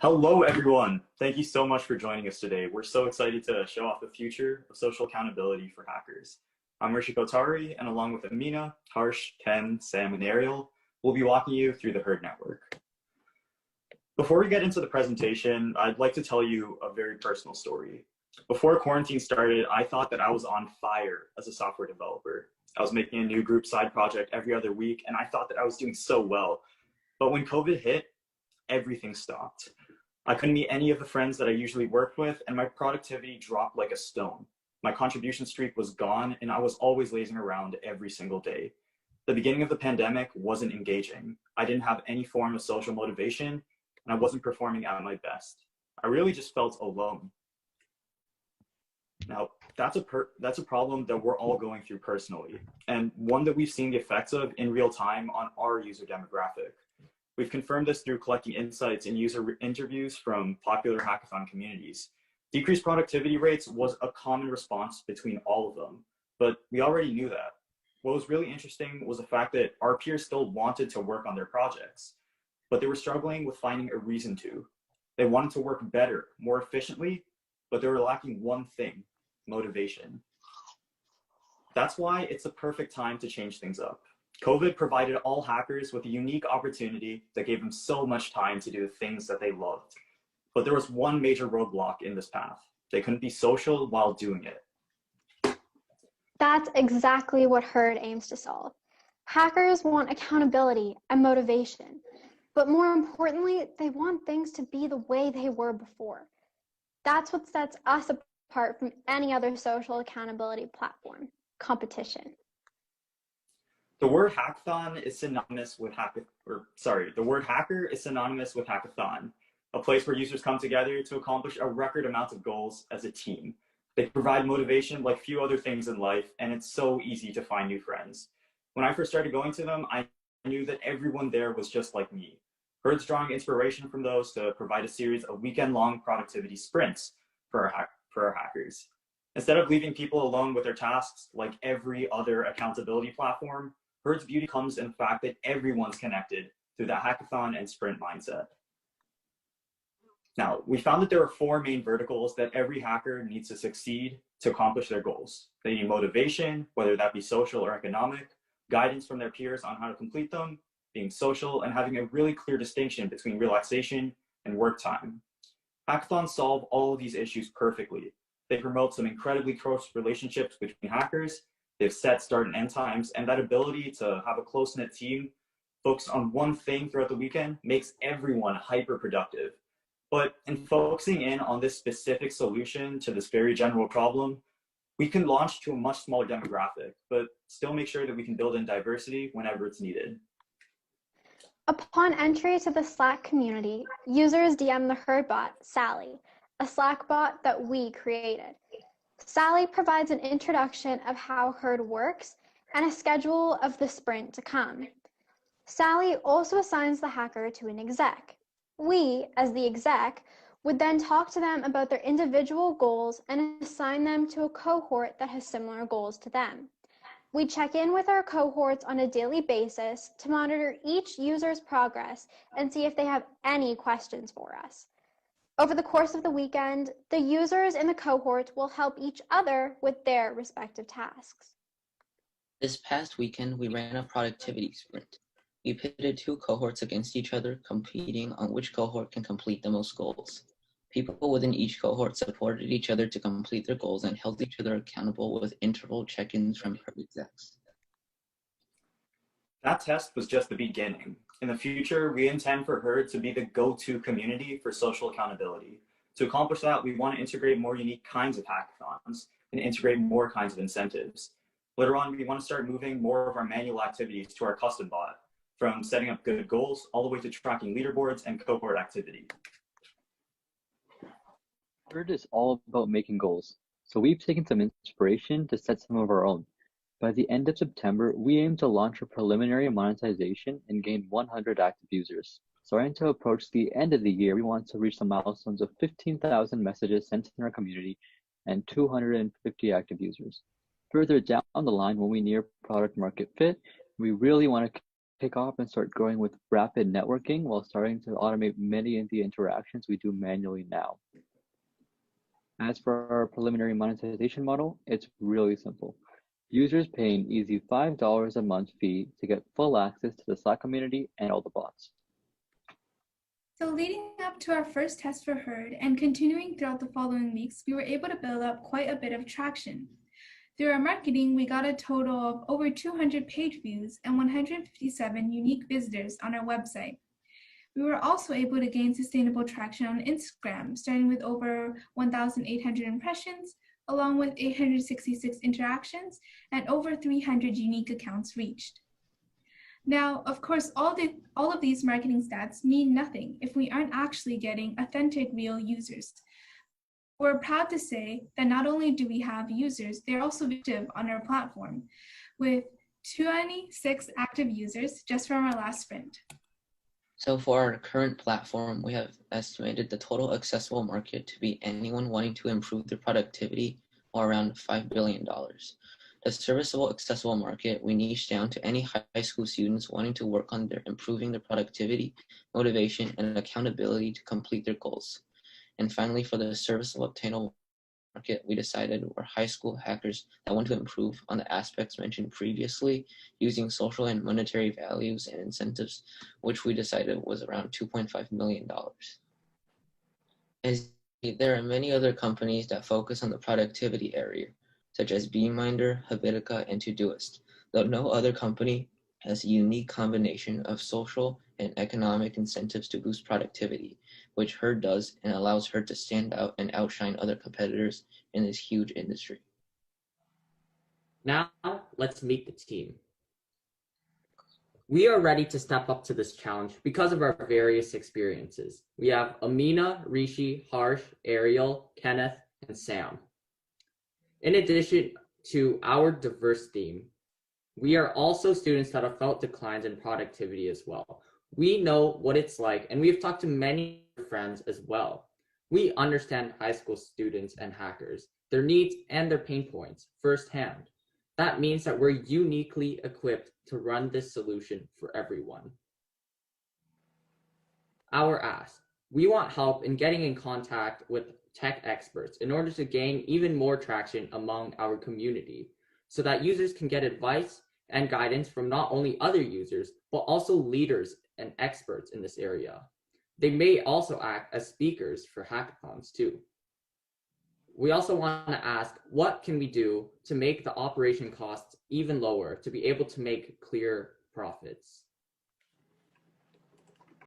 Hello, everyone. Thank you so much for joining us today. We're so excited to show off the future of social accountability for hackers. I'm Rishi Kotari, and along with Amina, Harsh, Ken, Sam, and Ariel, we'll be walking you through the Herd Network. Before we get into the presentation, I'd like to tell you a very personal story. Before quarantine started, I thought that I was on fire as a software developer. I was making a new group side project every other week, and I thought that I was doing so well. But when COVID hit, everything stopped. I couldn't meet any of the friends that I usually worked with, and my productivity dropped like a stone. My contribution streak was gone, and I was always lazing around every single day. The beginning of the pandemic wasn't engaging. I didn't have any form of social motivation, and I wasn't performing at my best. I really just felt alone. Now, that's a problem that we're all going through personally, and one that we've seen the effects of in real time on our user demographic. We've confirmed this through collecting insights and user interviews from popular hackathon communities. Decreased productivity rates was a common response between all of them, but we already knew that. What was really interesting was the fact that our peers still wanted to work on their projects, but they were struggling with finding a reason to. They wanted to work better, more efficiently, but they were lacking one thing: motivation. That's why it's the perfect time to change things up. COVID provided all hackers with a unique opportunity that gave them so much time to do the things that they loved. But there was one major roadblock in this path. They couldn't be social while doing it. That's exactly what Herd aims to solve. Hackers want accountability and motivation, but more importantly, they want things to be the way they were before. That's what sets us apart from any other social accountability platform: competition. The word hackathon is synonymous with the word hacker is synonymous with hackathon, a place where users come together to accomplish a record amount of goals as a team. They provide motivation like few other things in life, and it's so easy to find new friends. When I first started going to them, I knew that everyone there was just like me. Herd's drawing inspiration from those to provide a series of weekend-long productivity sprints for our hackers. Instead of leaving people alone with their tasks like every other accountability platform, Herd's beauty comes in the fact that everyone's connected through that hackathon and sprint mindset. Now, we found that there are four main verticals that every hacker needs to succeed to accomplish their goals. They need motivation, whether that be social or economic, guidance from their peers on how to complete them, being social, and having a really clear distinction between relaxation and work time. Hackathons solve all of these issues perfectly. They promote some incredibly close relationships between hackers. They have set start and end times, and that ability to have a close-knit team focused on one thing throughout the weekend makes everyone hyper-productive. But in focusing in on this specific solution to this very general problem, we can launch to a much smaller demographic, but still make sure that we can build in diversity whenever it's needed. Upon entry to the Slack community, users DM the Herd bot, Sally, a Slack bot that we created. Sally provides an introduction of how Herd works and a schedule of the sprint to come. Sally also assigns the hacker to an exec. We, as the exec, would then talk to them about their individual goals and assign them to a cohort that has similar goals to them. We check in with our cohorts on a daily basis to monitor each user's progress and see if they have any questions for us. Over the course of the weekend, the users in the cohort will help each other with their respective tasks. This past weekend, we ran a productivity sprint. We pitted two cohorts against each other, competing on which cohort can complete the most goals. People within each cohort supported each other to complete their goals and held each other accountable with interval check-ins from Herd execs. That test was just the beginning. In the future, we intend for Herd to be the go-to community for social accountability. To accomplish that, we want to integrate more unique kinds of hackathons and integrate more kinds of incentives. Later on, we want to start moving more of our manual activities to our custom bot, from setting up good goals all the way to tracking leaderboards and cohort activity. Herd is all about making goals, so we've taken some inspiration to set some of our own. By the end of September, we aim to launch a preliminary monetization and gain 100 active users. Starting to approach the end of the year, we want to reach the milestones of 15,000 messages sent in our community and 250 active users. Further down the line, when we near product market fit, we really want to take off and start growing with rapid networking while starting to automate many of the interactions we do manually now. As for our preliminary monetization model, it's really simple. Users pay an easy $5 a month fee to get full access to the Slack community and all the bots. So leading up to our first test for Herd and continuing throughout the following weeks, we were able to build up quite a bit of traction. Through our marketing, we got a total of over 200 page views and 157 unique visitors on our website. We were also able to gain sustainable traction on Instagram, starting with over 1,800 impressions, along with 866 interactions and over 300 unique accounts reached. Now, of course, all of these marketing stats mean nothing if we aren't actually getting authentic, real users. We're proud to say that not only do we have users, they're also active on our platform, with 26 active users just from our last sprint. So for our current platform, we have estimated the total accessible market to be anyone wanting to improve their productivity, or around $5 billion. The serviceable accessible market, we niche down to any high school students wanting to work on improving their productivity, motivation, and accountability to complete their goals. And finally, for the serviceable obtainable market, we decided were high school hackers that want to improve on the aspects mentioned previously using social and monetary values and incentives, which we decided was around $2.5 million. As there are many other companies that focus on the productivity area, such as Beaminder, Habitica, and Todoist, though no other company has a unique combination of social and economic incentives to boost productivity, which Herd does and allows Herd to stand out and outshine other competitors in this huge industry. Now, let's meet the team. We are ready to step up to this challenge because of our various experiences. We have Amina, Rishi, Harsh, Ariel, Kenneth, and Sam. In addition to our diverse team, we are also students that have felt declines in productivity as well. We know what it's like, and we've talked to many friends as well. We understand high school students and hackers, their needs and their pain points firsthand. That means that we're uniquely equipped to run this solution for everyone. Our ask: we want help in getting in contact with tech experts in order to gain even more traction among our community, so that users can get advice and guidance from not only other users, but also leaders and experts in this area. They may also act as speakers for hackathons too. We also want to ask, what can we do to make the operation costs even lower to be able to make clear profits?